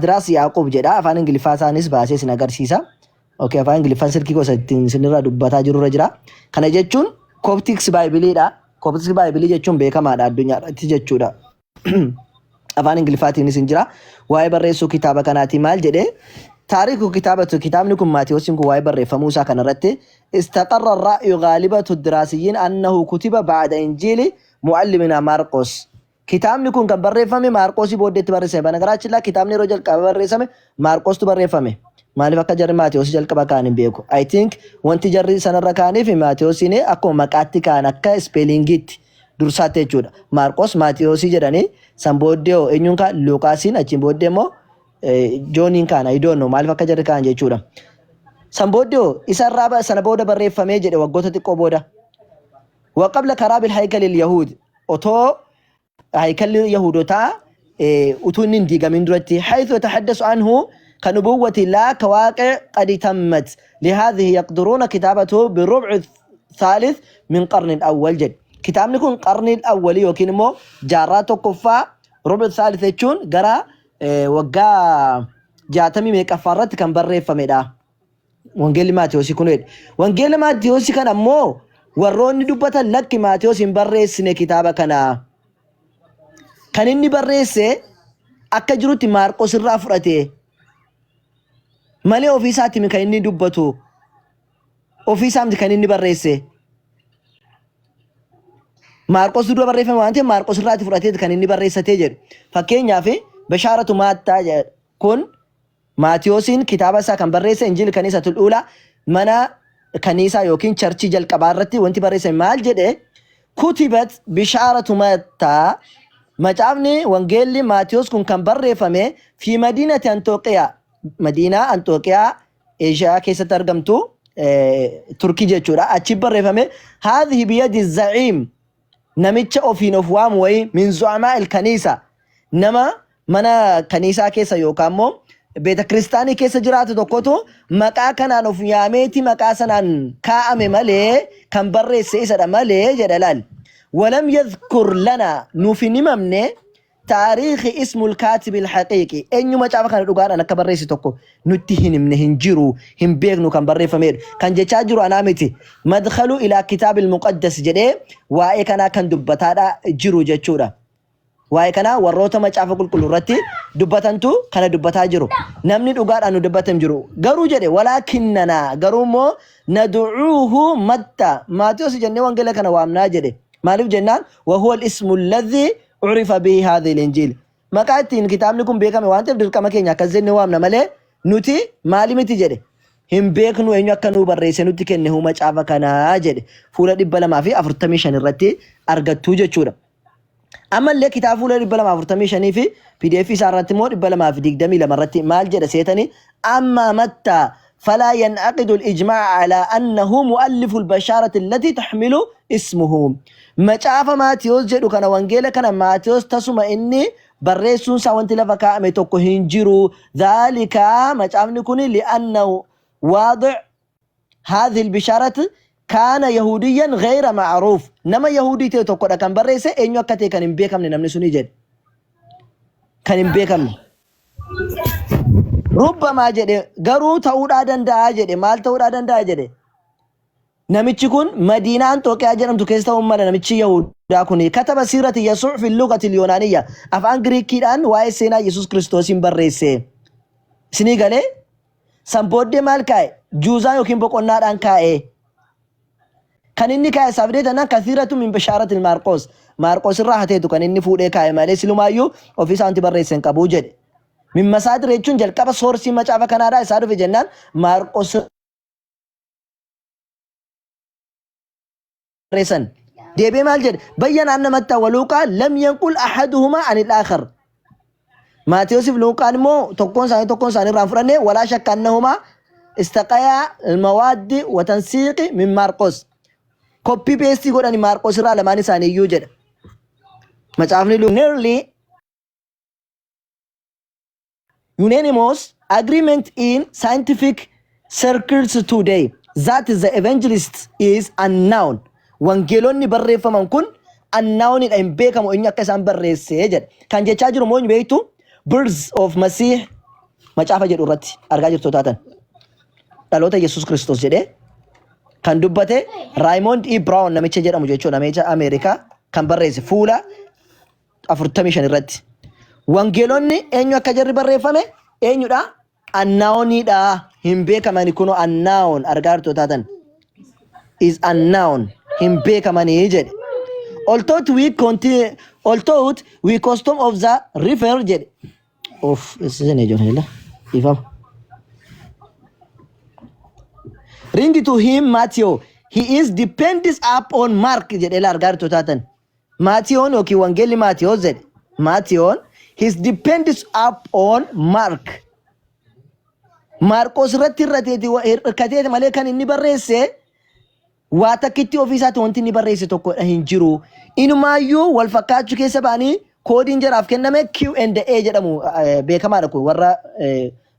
Adiraas Yaaqoob jedha afaan Ingiliffaa isaanis baasee sin agarsiisa. Okay, afaan Ingiliffaan sirkii gosa ittiin sinirraa dubbataa jirurra jira. Kana jechuun Coptics Bible-dha. Coptics Bible jechuun beekamaadha addunyaatti jechuudha. Afaan Ingiliffaatiinis hin jira. Waa'ee barreessuu kitaaba kanaati maal jedhee taariikhu kitaabni kun Maatiyoosin kun waa'ee barreeffamuu isaa kanarratti istaqarra ra'yu gaalibatu diraasiyyiin annahu kutiba ba'da injiili mu'allimina Maarqos. Kitaabni kun kan barreeffame Maarqosii booddeetti barreeffame. Banagaraachilla kitaabni yeroo jalqaba barreeffame Maarqostu barreeffame. Maaliif akka jarri Maatiyoos jalqaba kaan hin beeku. I think wanti jarri sanarra kaaniif Maatiyoosiin akkuma maqaatti kaan akka spellingiitti dursaatti jechuudha. Maarqos Maatiyoosii jedhanii san booddee eenyuun kaan Luuqaasiin achiin booddee immoo Jooniin kaan I don't know maaliif akka jarri kaan jechuudha. San booddee isarraa sana booda barreeffamee jedhe waggoota xiqqoo booda. Waqabla karaa bil haykalil Yahuud otoo haykalli Yahuudotaa utuu inni hin diigamin duratti haythu yatahaddasu anhu كنبوة لا كواقع قد تمت لهذه يقدرون كتابته بالربع الثالث من قرن الأول جد كتاب نكون قرن الأول يمكن مو جارات كفا ربع الثالث يجون جرا وجا جاتمي مكفرت كان بري فمدا وانجيل ماتيوس يكون وانجيل ماتيوس كان مو وروني دبته لك ماتيوس بري سنة كتابه كان إني بري سه أكجروتي ماركوس الرافرته malee ofiisaatti kan inni dubbatu ofiisaamti kan inni barreesse Maarqos dura barreeffame waan ta'eef Maarqos irraati fudhatee kan inni barreessatee jedhu fakkeenyaaf Bashaaratu Maattaa kun Maatiyoosiin kitaaba isaa kan barreesse Injiil Kaniisatul Uulaa mana kaniisaa yookiin charchii jalqabaa irratti wanti barreessame maal jedhe kutibat Bashaaratu Maattaa macaafni wangeelli Maatiyoos kun kan barreeffame fi madiinati Antooqiyaa Madina Antooqiyaa Eeshiyaa keessatti argamtu Turkii jechuudha achi barreeffame hadhihi biyadi za'iim namicha ofiin of waamu wayi min zu'amaa il-kaniisa nama mana kaniisaa keessa yookaan immoo beeta kiristaanii keessa jiraatu tokkotu maqaa kanaan of yaameeti maqaa sanaan kaa'ame malee kan barreesse isadha malee jedha laal walam yadhkur lana nuuf hin himamne تاريخ اسم الكاتب الحقيقي أنيو ما تعرف كان رجال أنا كبر رئيس توكو نتهم من هنجرو هم بيغنو كان بري فمير كان جاجرو أنا متي مدخلوا إلى كتاب المقدس جدي وأي كان دبتادا جرو جاتشورا وأي كان وروتا ما تعرف كل رتي دبتانتو كان دبتا جرو نمني رجال أنو دبتم جرو جرو جدي ولكننا جرو مو ندعوه متى ما تيوس جنة وانجيلا كان وامنا جدي مالف جنان وهو الاسم الذي عرف به هذا الإنجيل ما كاتين كتاب لكم بيكم وانت بدرك ما كينيا كزين نوام نملة نوتي مالي متجري هم بيكنوا إنيا كانوا بريسة نوتي كأنه ما تعرف كان أجري فولا دبلا ما في أفرتميشان الرتي أرجع توجه شورا أما اللي كتاب فولا دبلا ما أفرتميشان في PDF سارت مور دبلا ما في ديك دمي لما رتي مال جرى سيتني أما متى فلا ينعقد الإجماع على أنه مؤلف البشارة التي تحمل اسمه macaafa Maatiyoos jedhu kana wangeela kana Maatiyoos tasuma inni barreessuun isaa wanti lafa kaa'ame tokko hin jiru dhalika macaafni kun li'annahu waadi' hadhihi albisharat kana yahudiyan ghayra ma'ruf nama yahudii ta'e tokkodha kan barreesse eenyu akka ta'e kan hin beekamne namni suni jedhe kan hin beekamne rubbamaa jedhe garuu ta'uudhaa danda'a jedhe maal ta'uudhaa danda'a jedhe namichi kun Madiinaa Antooqiyaa jedhamtu keessa ta'uu mala namichi Yahudaa kun kataba siirati Yesuuc fi lugati Yonaaniyya afaan Giriikiidhaan waa'ee seenaa Yesuus Kiristoosiin barreesse isinii galee san booddee maal kaa'e juuzaan yookiin boqonnaadhaan kaa'e kan inni kaa'e sabdeetanaan kathiiratu min bashaarati Maarqos irraa hateetu kan inni fuudhee kaa'e malee silumaayyuu ofiisaa wanti barreesse hin qabu jedhe min masaadir jechuun jalqaba soorsii macaafa kanaadhaa isaa dhufe jennaan Maarqos رسن ديبي مالجد بيّن أن متى ولوقا لم ينقل أحدهما عن الآخر ما تيوسف لوقا مو تكون ساني رافرني ولا شك أنهما استقيا المواد وتنسيق من مارقوس كوبي بيستي قول أن مارقوس را لماني ساني يوجد ما تعرفني لو nearly unanimous agreement in scientific circles today that the evangelist is unknown wangeelonni barreeffaman kun annaawniidha hin beekamu inni akka isaan barreesse jedha kan jechaa jiru moo hin beektu birds of Masih macaafa jedhu irratti argaa jirtu taatan dhaloota Yesuus Kiristoos jedhee kan dubbate Raymond E. Brown namicha jedhamu jechuudha namicha Ameerikaa kan barreesse fuula 45 irratti. Wangeelonni eenyu akka jarri barreeffame eenyudha? Annaawoniidha. Hin beekamani kunoo annaawon argaa jirtu taatan is unknown hin beekamanii jedhe. Although we custom of the river jedhe. Isn't it? Ifam. Ring to him Matthew. He is depends upon Mark jedhe la argaa jirtu taatan. Matthew yookiin wangeelli Matthew jedhe. Matthew he depends upon Mark. Marqos irratti hirkateeti malee kan inni barreesse waa takkitti ofiisaati wanti inni barreesse tokko hin jiru. Inumaayyuu wal fakkaachuu keessa ba'anii koodiin jaraaf kenname Q&A jedhamu beekamaadha kun warra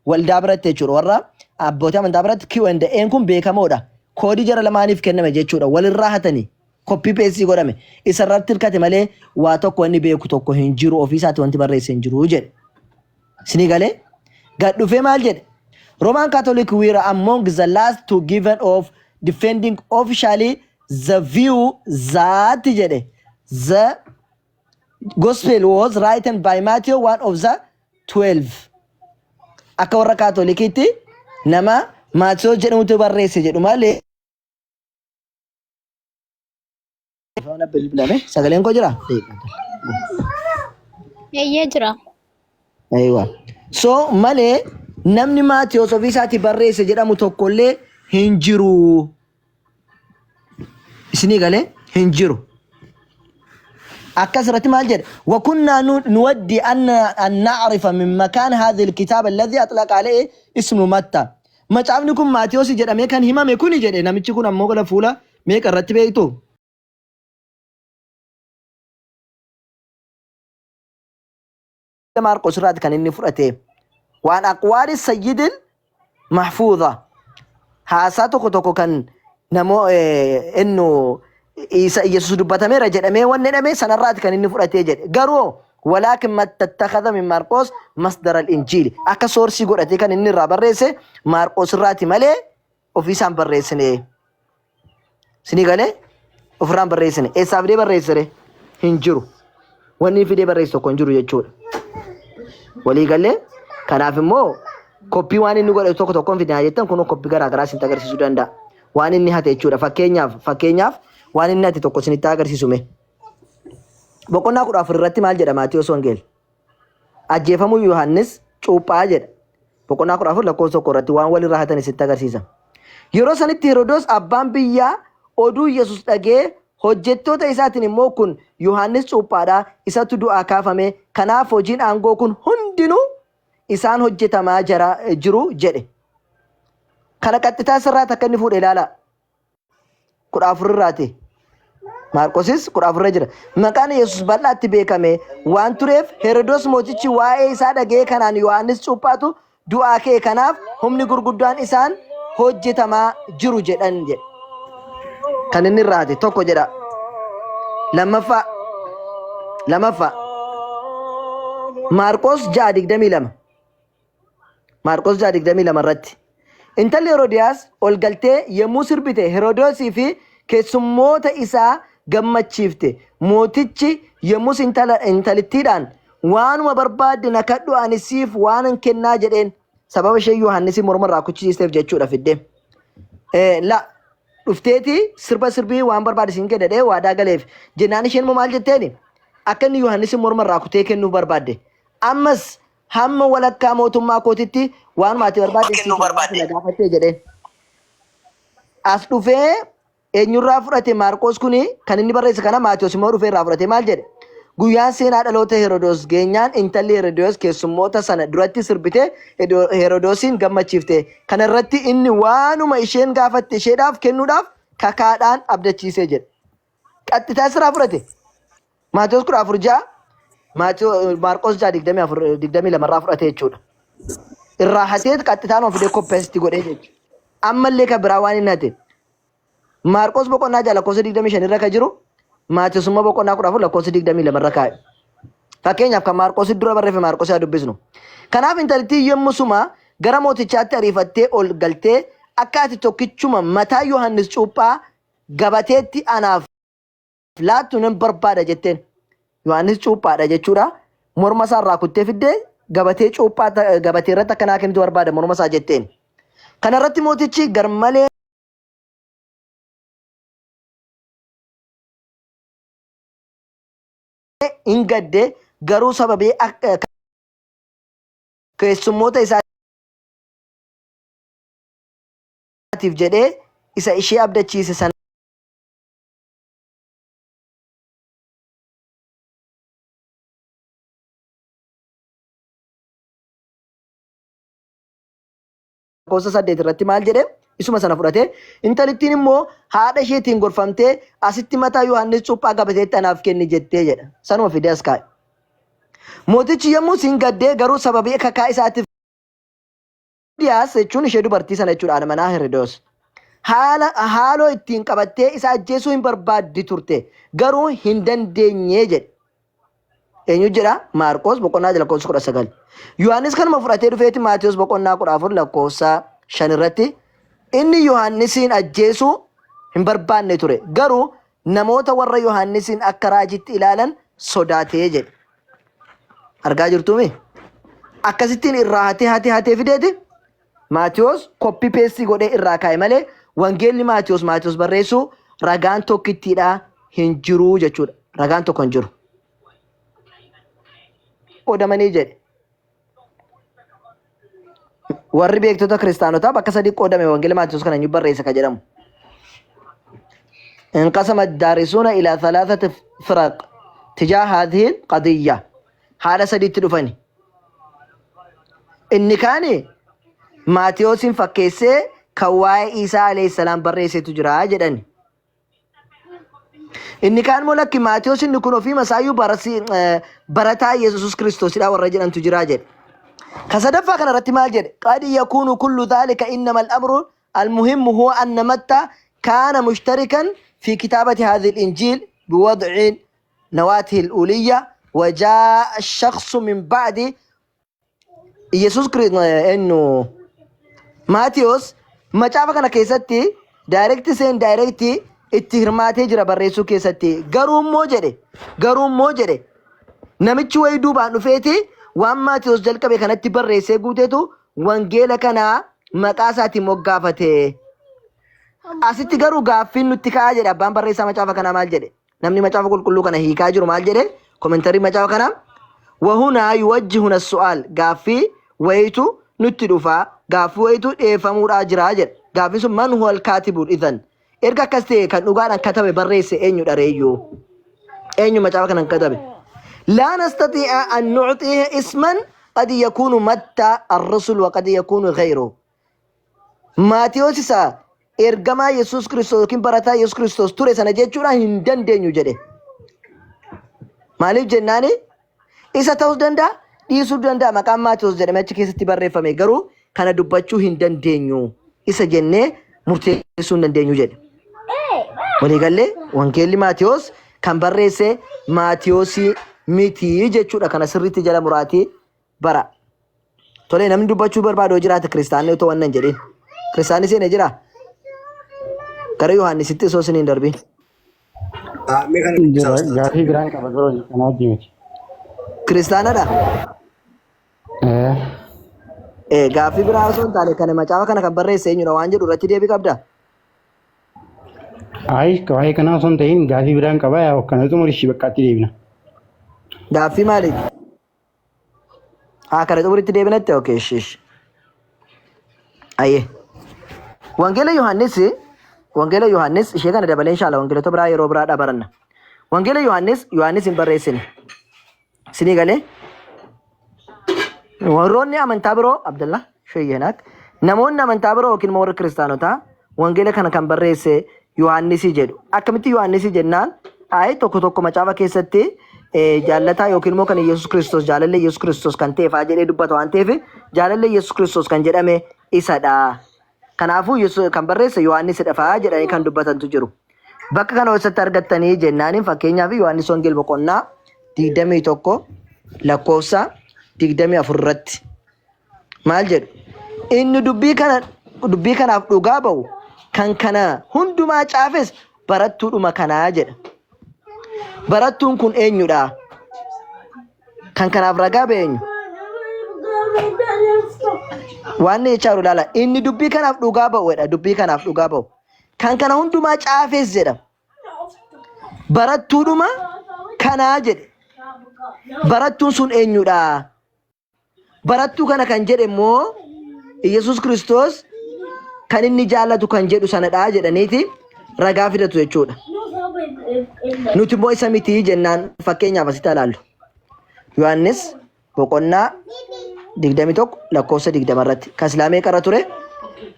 waldaa biratti jechuudha. Warra abbootii amantaa biratti Q&A kun beekamoodha. Koodii jara lamaaniif kenname jechuudha. Walirraa hatanii koppii peesii godhame. Isarratti hirkate malee waa tokko inni beeku tokko hin jiru ofiisaati wanti barreesse hin jiru jedhe. Sinii galee gad dhufee maal jedhe? Roman Catholic were among the last to given of defending officially the view that the gospel was written by Matthew, one of the 12. Akka warra Catholic nama Matthew jedhamutu barreesse jedhu malee. Sagaleen koo jira? Eeyyee jira. Aywa. So malee namni Maatiyos ofiisaati barreesse jedhamu tokkollee hin jiru. Isinii galee hin jiru. أكثرت ما الجد وكنا نودي أن نعرف من مكان هذا الكتاب الذي أطلق عليه اسم متى ما تعرفنكم ماتيوس جد أمريكان هما ميكوني جد نامي تكون أموغلا فولا ميك الرتبة إيتو ماركوس راد كان إني فرأتي وعن أقوال السيد المحفوظة هاساتو كتوكو كان نمو إنه يسوع دبتامي رجل أمي وننامي سنرات كان إني فرأتي جد قروا ولكن ما تتخذ من ماركوس مصدر الإنجيل أكا سورسي قرأتي كان إني رابر ريسي ماركوس راتي مالي وفي سام بريسني سني قالي وفران بريسني إيه سابدي بريسري هنجرو واني في دي بريسو كنجرو يجور ولي قال كان في مو كوبي واني نقول توكو توكو في نهاية كونو كوبي غرا غرا سنتا غرسي سودان دا واني نهاية يجور فكينياف واني نهاية توكو سنتا غرسي سومي بقولنا كنا في الرتي مال جدا ماتيوس وانجيل أجيفمو يوحنس چوبا جدا بقولنا كنا في لكوسو كورتي وان ولي راحتني سنتا غرسي سام yeroo sanitti Herodos abbaan biyyaa oduu Yesuus dhagee hojjettoota isaatiin immoo kun Yohaannis Cuuphaadha isatu du'aa kaafame kanaaf hojiin aangoo kun hundinuu isaan hojjetamaa jiru jedhe kana qaxxitaa sirraa takka inni fuudhe ilaala 14 irraati Maarqosis 14 jira maqaan Yesuus bal'aatti beekame waan tureef Herodos mootichi waa'ee isaa dhagee kanaan Yohaannis Cuuphaatu du'aa ka'e kanaaf humni gurguddaan isaan hojjetamaa jiru jedhan jedhe kan inni raate tokko jedha lammaffaa Maarqos 6:22 Maarqos 6:22 irratti intalli Heroodiyaas ol galtee yemmuu sirbite Heroodosii fi keessummoota isaa gammachiifte mootichi yemmuu intalittiidhaan waanuma barbaadde na kadhu ani siif waanan kennaa jedheen sababa ishee Yohaannisi morma irraa kuchisiisteef jechuudha fidde la dhufteeti sirbii waan barbaade siin kedhadhee waadaa galeef jennaan isheen immoo maal jetteeni akka inni Yohaannisi morma irraa kutee kennuuf barbaadde ammas hamma walakkaa mootummaa kootitti waan maatii barbaadde gaafattee jedheen as dhufee eenyurraa fudhate Maarqos kuni kan inni barreesse kana Maatiyos immoo dhufee irraa fudhate maal jedhe guyyaan seenaa dhaloota Herodos geenyaan intalli Herodos keessummoota sana duratti sirbite Herodosiin gammachiifte kana irratti inni waanuma isheen gaafatte isheedhaaf kennuudhaaf kakaadhaan abdachiisee jedhe qaxxitaa siraa fudhate Maatiyos 14:6 Maarqos 6:22 irraa fudhate jechuudha irraa hatee qaxxitaan of fidee koppeesti godhee jechuudha ammallee ka biraa waan inni hate Maarqos boqonnaa 6:25 irra ka jiru Maatiyos immoo boqonnaa 14:22 irra kaa'e Fakkeenyaaf kan Maarqos dura barreeffame Maarqos yaa dubbisnu. Kanaaf intalittii yommusuma gara mootichaatti ariifattee ol galtee akka ati tokkichuma mataa Yohaannis Cuuphaa gabateetti anaaf laattu nan barbaada jetteen. Yohaannis Cuuphaadha jechuudha. Morma isaa irraa kuttee fiddee gabatee cuuphaa gabatee irratti akka naa kennitu barbaada morma isaa jetteen. Kana irratti mootichi garmalee hin gadde garuu sababii keessummoota isaatiif jedhee isa ishee abdachiise sana lakkoofsa 8 irratti maal jedhe isuma sana fudhate intalittiin immoo haadha isheetiin gorfamtee asitti mataa Yohaannis Cuuphaa gabateetti anaaf kenni jettee jedha sanuma fidee as kaa'e. Mootichi yommuu siin gaddee garuu sababii kakaa isaatiif Diyaas jechuun ishee dubartii sana jechuudha manaa Herodoos. Haaloo ittiin qabattee isa ajjeesuu hin barbaaddi turte garuu hin dandeenye jedhe. Eenyu jedha Maarqos boqonnaa lakkoofsa 19. Yohaannis kanuma fudhatee dhufeeti Maatiyos boqonnaa 14 lakkoofsa 5 irratti inni Yohaannisiin ajjeesuu hin barbaanne ture garuu namoota warra Yohaannisiin akka raajitti ilaalan sodaatee jedhe. Argaa jirtuumi? Akkasittiin irraa hatee fideeti Maatiyos koppi peestii godhee irraa kaa'e malee wangeelli Maatiyos barreessuu ragaan tokkittiidha hin jiru jechuudha. Ragaan tokko hin jiru. Qoodamanii jedhe. Warri beektota kiristaanotaa bakka sadii qoodame wangeela Maatiyos kana hin barreessa ka jedhamu. انقسم الدارسون إلى 3 فرق تجاه هذه القضية. حالة سديت دفني. إني كان Maatiyos fakkeessee kan waa'ee Isaa alayhi salaam barreessetu jira jedhani. Inni kaan immoo lakki Maatiyos inni kun ofii masaayyuu barataa Yesuus Kiristoosidha warra jedhantu jira jedhe. Kasadaffaa kana irratti maal jedhe? قد يكون كل ذلك إنما الأمر المهم هو أن متى كان مشتركا في كتابة هذه الإنجيل بوضع نواته الأولية وجاء الشخص من بعد يسوع إنه Maatiyos macaafa kana keessatti daayirektii itti hirmaatee jira barreessuu keessatti garuu immoo jedhe namichi wayii duubaan dhufeeti waan Maatiyos jalqabe kanatti barreessee guuteetu wangeela kana maqaa isaatiin moggaafate. Asitti garuu gaaffiin nutti ka'aa jedhe abbaan barreessaa macaafa kanaa maal jedhe? Namni macaafa qulqulluu kana hiikaa jiru maal jedhe? Koomentarii macaafa kanaa wahunaa yuwajjihuna su'aal gaaffii wayitu nutti dhufaa gaaffii wayitu dhiyeeffamuudhaa jira jedhe. Gaaffiin sun man huwal kaatibuun idhan erga akkas ta'e kan dhugaadhaan katabe barreesse eenyudha reeyyuu? Eenyu macaafa kanan katabe? لا نستطيع أن نعطيه اسما قد يكون متى الرسل وقد يكون غيره. Maatiyos isa ergamaa Yesuus Kiristoos yookiin barataa Yesuus Kiristoos ture sana jechuudha hin dandeenyu jedhe. Maaliif jennaani? Isa ta'uu danda'a dhiisuu danda'a maqaan Maatiyos jedhame achi keessatti barreeffame garuu kana dubbachuu hin dandeenyu isa jennee murteessuu hin dandeenyu jedhe. Waliigallee wangeelli Maatiyos kan barreesse Maatiyosii miti jechuudha kana sirriitti jala muraatii bara. Tole namni dubbachuu barbaadu jiraate kiristaanni otoo wannan jedhin. Kiristaanni seenee jira? Gara Yohaannisitti osoo isiniin darbiin. Gaaffii biraan qaba garuu kana wajjin miti. Kiristaanadha? Gaaffii biraa osoo hin taane kana macaafa kana kan barreesse eenyudha waan jedhu irratti deebii qabda? Waa'ee kanaa osoo hin ta'in gaaffii biraan qaba yaa kanatu murishii bakkaatti deebina. Gaaffii maaliiti? Kana xumuritti deebinatti okay shish. Ayyee. Wangeela Yohaannis ishee kana dabalee inshaalla wangeelota biraa yeroo biraadhaa baranna. Wangeela Yohaannis hin barreessine. Sinii galee? Warroonni amantaa biroo Abdallah Sheeyyenaak namoonni amantaa biroo yookiin warra kiristaanotaa wangeela kana kan barreesse Yohaannisii jedhu. Akkamitti Yohaannisii jennaan tokko macaafa keessatti jaallataa yookiin immoo kan Yesuus Kiristoos jaalallee Yesuus Kiristoos kan ta'e fa'aa jedhee dubbata waan ta'eef jaalallee Yesuus Kiristoos kan jedhame isadha. Kanaafuu kan barreesse Yohaannisidha fa'aa jedhanii kan dubbatantu jiru. Bakka kana keessatti argattanii jennaaniin fakkeenyaaf Yohaannis Wangeel boqonnaa 21 lakkoofsa 24 irratti maal jedhu? Inni dubbii kanaaf dhugaa ba'u kan kana hundumaa caafes barattuudhuma kanaa jedha. Barattuun kun eenyudha? Kan kanaaf ragaa ba'e eenyu? Waan jechaa jiru ilaala. Inni dubbii kanaaf dhugaa ba'uudha. Dubbii kanaaf dhugaa ba'u. Kan kana hundumaa caafes jedha. Barattuudhuma kanaa jedhe. Barattuun sun eenyudha? Barattuu kana kan jedhe immoo Yesuus Kiristoos kan inni jaallatu kan jedhu sanadha jedhaniiti ragaa fidatu jechuudha. Nuti immoo isa miti jennaan fakkeenyaaf asitti ilaallu. Yohaannis boqonnaa 21 lakkoofsa 20 irratti kaslaamee qara ture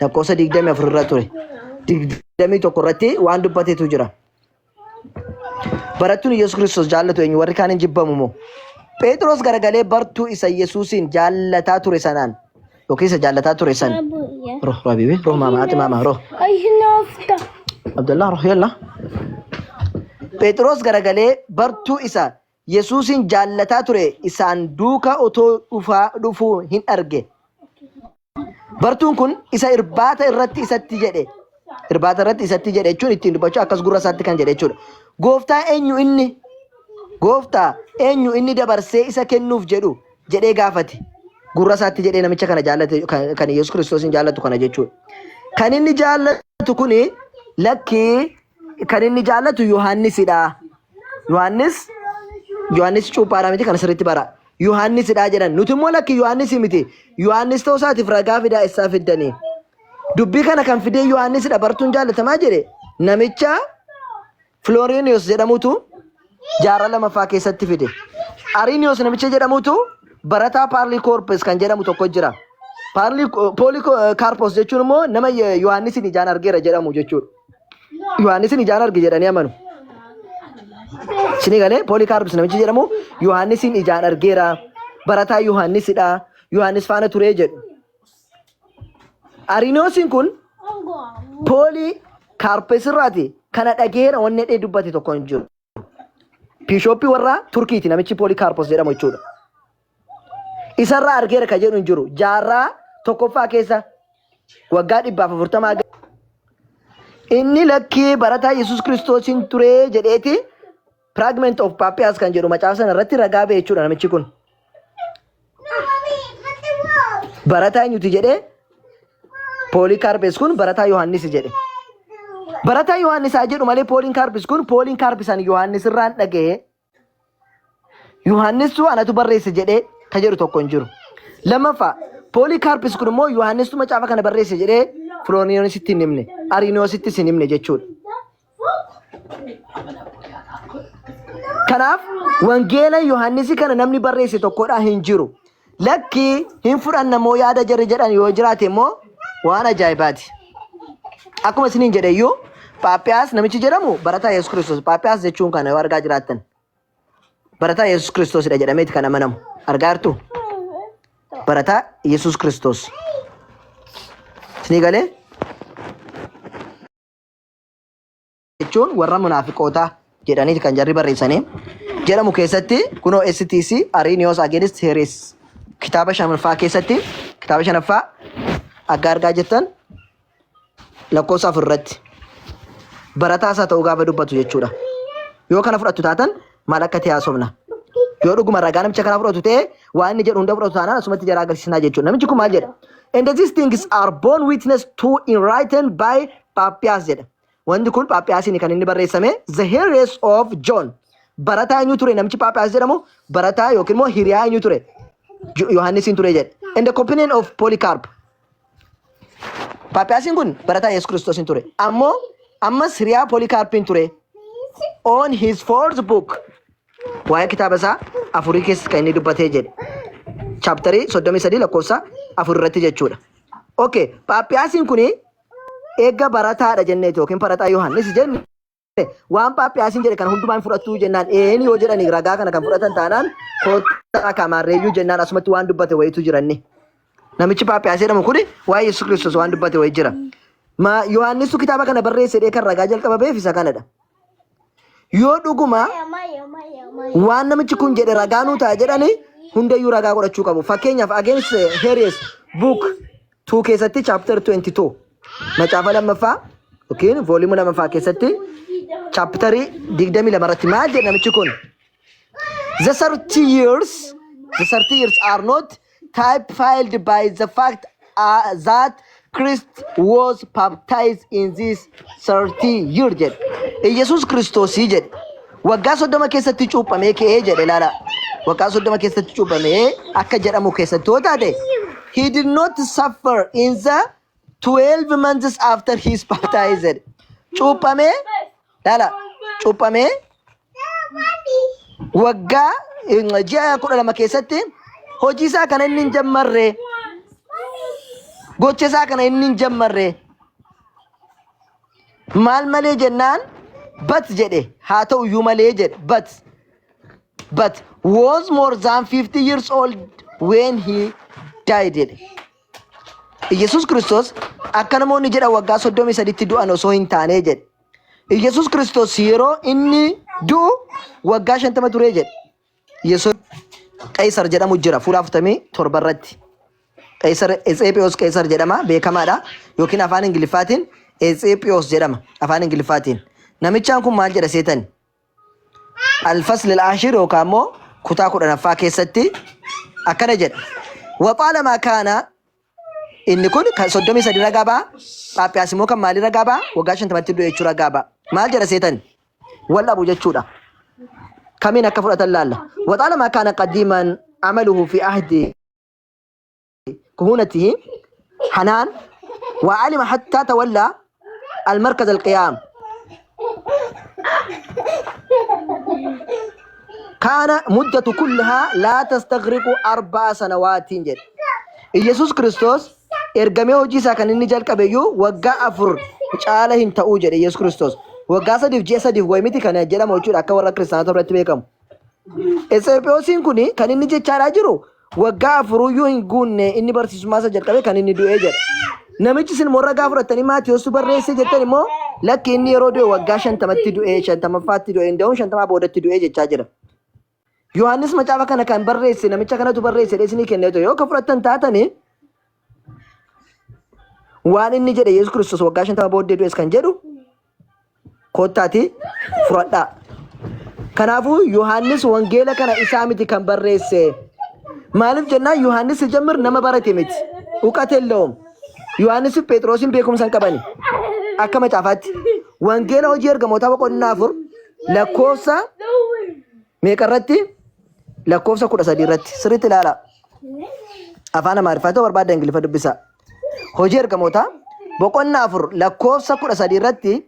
lakkoofsa 24 irra ture 21 irratti waan dubbateetu jira. Barattuun Yesuus Kiristoos jaallatu eenyu? Warri kaan hin jibbamu moo? Phexros garagalee bartuu isa Yesuusin jaallataa ture sanaan yookiin isa jaallataa ture san roh rabibi roh mama roh Abdullah roh yalla. Phexros garagalee bartuu isa Yesuusin jaallataa ture isaan duuka otoo dhufuu hin arge. Bartuun kun isa irbaata irratti isatti jedhe. Irbaata irratti isatti jedhe jechuun ittiin dubbachuu akkas gurra isaatti kan jedhe jechuudha. Gooftaa eenyu inni? Gooftaa eenyu inni dabarsee isa kennuuf jedhu jedhee gaafate. Gurra isaatti jedhee namicha kana jaallate kan Yesuus Kiristoosin jaallatu kana jechuudha. Kan inni jaallatu kuni lakkii kan inni jaallatu Yohaannisidha. Yohaannis cuuphaadhaa miti kan sirriitti bara. Yohaannisidha jedhan. Nuti immoo lakkii Yohaannis miti. Yohaannis ta'uu isaatiif ragaa fidaa isaa fiddanii. Dubbii kana kan fidee Yohaannisidha bartuun jaallatamaa jedhe namicha Florinius jedhamutu jaarraa lamaffaa keessatti fide. Arinius namicha jedhamutu barataa Polycarpus kan jedhamu tokko jira. Polycarpus jechuun immoo nama Yohaannisin ijaan argeera jedhamu jechuudha. Yohaannisin ijaan arge jedhanii amanu. Isin galee Polycarpus namichi jedhamu Yohaannisin ijaan argeera. Barataa Yohaannisidha. Yohaannis faana turee jedhu. Ariniusin kun Polycarpus irraati kana dhageera wanne dhee dubbate tokko hin jiru. Bishooppii warra Turkiiti namichi Polycarpus jedhamu jechuudha. Isarraa argeera kan jedhu hin jiru. Jaarraa tokkoffaa keessa waggaa 140 inni lakkii barataa Yesuus Kiristoosin turee jedheeti fragment of Papias kan jedhu macaafa sana irratti ragaa ba'e jechuudha namichi kun. Barataa eenyuti jedhee Polycarpus kun barataa Yohaannis jedhe. Barataa Yohaannis haa jedhu malee Polycarpus kun Polycarpusan Yohaannis irraan dhaga'ee Yohaannisu anatu barreesse jedhee kan jedhu tokko hin jiru. Lammaffaa Polycarpus kun immoo Yohaannistu macaafa kana barreesse jedhee Floriniusitti hin himne, Ariniusittis hin himne jechuudha. Kanaaf wangeela Yohaannisi kana namni barreesse tokkodha hin jiru. Lakkii hin fudhanna moo yaada jarri jedhan yoo jiraate immoo waan ajaa'ibaati. Akkuma isiniin jedhe iyyuu Paaphiyaas namichi jedhamu barataa Yesuus Kiristoos. Paaphiyaas jechuun kana yoo argaa jiraattan barataa Yesuus Kiristoosidha jedhameeti kan amanamu. Argaa jirtu? Barataa Yesuus Kiristoos. Isinii galee? Jechuun warra munaafiqootaa jedhaniiti kan jarri barreessanii jedhamu keessatti kunoo STC Arinius Against Heresy kitaaba shanaffaa keessatti kitaaba shanaffaa akka argaa jettan lakkoofsa 4 irratti barataa isaa ta'uu gaafa dubbatu jechuudha. Yoo kana fudhattu taatan maal akka ta'e haasofna. Yoo dhuguma ragaa namicha kana fudhatu ta'e waan inni jedhu hunda fudhatu taanaan asumatti jara agarsiisnaa jechuudha. Namichi kun maal jedha? And these things are borne witness to in written by Papias jedha. Wanti kun Papiasin kan inni barreessame the hearers of John. Barataa eenyu ture namichi Papias jedhamu barataa yookiin immoo hiriyaa eenyu ture? Yohaannisin ture jedha. And the companion of Polycarp. Papiasin kun barataa Yesuus Kiristoosin ture. Ammas hiriyaa Polycarpin ture. On his fourth book. Waa'ee kitaaba isaa afurii keessa kan inni dubbatee jedhe. Chaaptarii 33 lakkoofsa 4 irratti jechuudha. Okay, Papiasin kuni eega barataadha jenneeti yookiin barataa Yohaannis jenne waan Papiasin jedhe kan hundumaan fudhattuu jennaan eeni yoo jedhani ragaa kana kan fudhatan taanaan kootaa kamaarreeyyuu jennaan asumatti waan dubbate wayitu jiranni. Namichi Papias jedhamu kuni waa'ee Yesuus Kiristoos waan dubbate wayi jira. Yohaannisu kitaaba kana barreesse kan ragaa jalqaba beef isa kanadha. yoo dhuguma waan namichi kun jedhe ragaanuu ta'a jedhani hundayyuu ragaa godhachuu qabu. Fakkeenyaaf against Heres book 2 keessatti chapter 22 macaafa lammaffaa yookiin volume lammaffaa keessatti chapter 22 irratti maal jedha namichi kun? The 30 years are not typified by the fact that Christ was baptized in this 30 years jedhe. Yesus Kristos jedhe waggaa 30 keessatti cuuphamee ka'ee jedhe laala. Waggaa 30 keessatti cuuphamee akka jedhamu keessatti yoo taate he did not suffer in the 12 months after his baptized. Cuuphamee laala cuuphamee waggaa ji'a 12 keessatti hojii isaa kana inni hin jammarre. Gocha isaa kana inni hin jammarre. Maal malee jennaan but jedhe haa ta'u iyyuu malee jedhe but was more than 50 years old when he died jedhe. Yesus Kristos akka namoonni jedhan waggaa 33tti du'an osoo hin taane jedhe. Yesus Kristos yeroo inni du'u waggaa 50 ture jedhe. Yesus Qaisar jedhamu jira fuula 47 irratti. Qaisar Ezeephiyos Qaisar jedhama beekamaadha yookiin afaan Ingiliffaatiin Ezeephiyos jedhama afaan Ingiliffaatiin. Namichaan kun maal jedha seetan? Al-Fasl al-Ashir yookaan immoo kutaa 10ffaa keessatti akkana jedha. Waxaalama kana inni kun kan 33 ragaa ba'a. Paaphiyaas immoo kan maalii ragaa ba'a? Waggaa 50tti du'e jechuu ragaa ba'a. Maal jedha seetan? Wal dhabu jechuudha. Kamiin akka fudhatan laalla. Waxaalama kana qadiiman amaluhu fi ahdi كهونته حنان وعلم حتى تولى المركز القيام كان مدة كلها لا تستغرق 4 سنوات جد. يسوع كريستوس ارغمه وجيسا كان نجال كبيو وغا افر چاله انت اوجد يسوع كريستوس وغا صديف جيسا دي ويمتي كان جلا موجود اكا ورا كريستيانو تبرت بكم اسيبيوسين كوني كان نجي چارا جرو waggaa afuruyyuu hin guunne inni barsiisummaa isa jalqabe kan inni du'ee jedha. Namichi sin morra gaa fudhatanii Maatiyoostu barreesse jettan immoo lakki inni yeroo du'e waggaa 50tti du'ee 50ffaatti du'e inda'uun 50 boodatti du'ee jechaa jira. Yohaannis macaafa kana kan barreesse namicha kanatu barreesse isinii kenneetu yoo ka fudhattan taatanii waan inni jedhe Yesuus Kiristoos waggaa 50 booddee du'es kan jedhu koottaati fudhadhaa. Kanaafuu Yohaannis wangeela kana isaa miti kan barreesse. Maalif jennaan Yohaannis ጀምር nama barate miti uqate የለውም Yohaannis Phexrosin beekumsa hin qabani akka macaafaatti wangeela hojii ergamoota boqonnaa 4 lakkoofsa meeqarratti lakkoofsa 13 irratti sirriitti ilaala afaan Amaariffaa ta'uu barbaada Ingiliffa dubbisa hojii ergamoota boqonnaa 4 lakkoofsa 13 irratti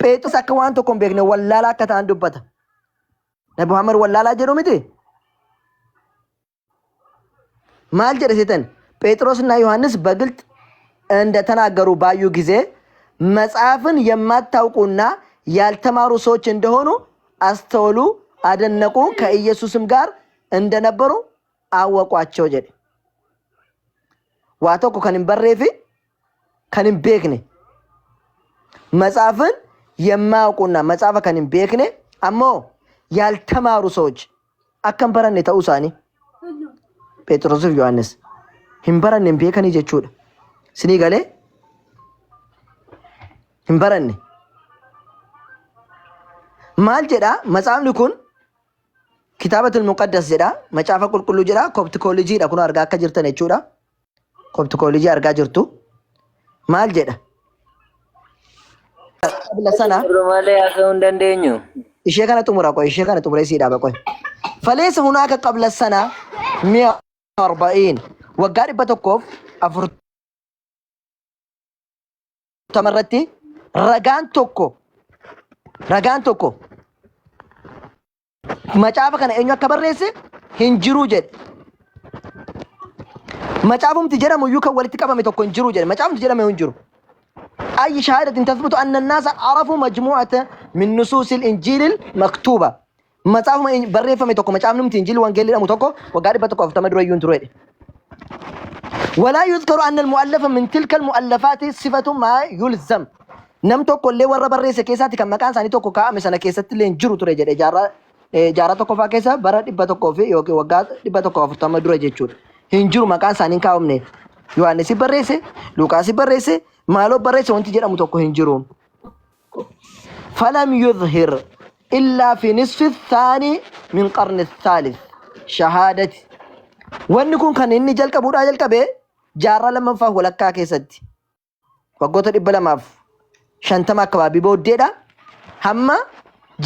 Phexros akka waan tokko hin beekne wallaalaa akka ta'an dubbata. Nabi Muhammad wallaalaa jedhu miti. ማል ጀደ ሴተን ጴጥሮስና ዮሐንስ በግልጥ እንደተናገሩ ባዩ ጊዜ መጽሐፍን የማታውቁና ያልተማሩ ሰዎች እንደሆኑ አስተውሉ፣ አደነቁ፣ ከኢየሱስም ጋር እንደነበሩ አወቋቸው ጀደ ዋቶኮ ከንም በሬፊ ከንም ቤክኔ መጽሐፍን የማያውቁና መጽሐፈ ከንም ቤክኔ አሞ ያልተማሩ ሰዎች አከምበረን ተውሳኒ Phexros fi Yohaannis hin baranne hin beekanii jechuudha. Sinii galee hin baranne. Maal jedha matsaafni kun kitaabatul muqaddas jedha macaafa qulqulluu jedha koptikolojiidha kun argaa akka jirtan jechuudha. Koptikolojii argaa jirtu. Maal jedha? Qabla sana malee akka hin dandeenyu. Ishee kana xumura qoy ishee kana xumuree sii dhaaba qoy. Faleessa hunaaka qabla sana 140 waggaa 140 tamarratti ragaan tokko macaafa kana eenyu akka barreesse hin jiru jedhe. Macaafumti jedhamu iyyuu kan walitti qabame tokko hin jiru jedhe. Macaafumti jedhame hin jiru. أي شهادة تثبت أن الناس عرفوا مجموعة من نصوص الإنجيل المكتوبة. مصاف بري فمي توكو مصاف نمت إنجيل وانجيل أمو توكو وقاري بتوكو افتمد ريون ترويد. ولا يذكر أن المؤلف من تلك المؤلفات صفة ما يلزم. nam tokkollee warra barreesse keessaatti kan maqaan isaanii tokko kaa'ame sana keessatti illee hin jiru ture jedhe jaarraa tokkoffaa keessa bara 100 fi yookiin waggaa 140 dura jechuudha. Hin jiru maqaan isaanii hin kaa'amne. Yohaannis barreesse, Luqaas barreesse, Maaloo barreesse wanti jedhamu tokko hin jiru. فلم يظهر إلا في نصف الثاني من قرن الثالث شهادة wanni kun kan inni jalqabuudha jalqabe jaarraa lammaffaa walakkaa keessatti waggoota 250 akkabaabii booddeedha hamma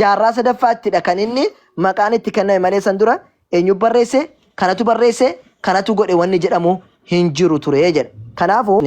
jaarraa sadaffaattiidha kan inni maqaan itti kenname malee san dura eenyu barreesse kanatu godhe wanni jedhamu hin jiru ture jedha. Kanaafuu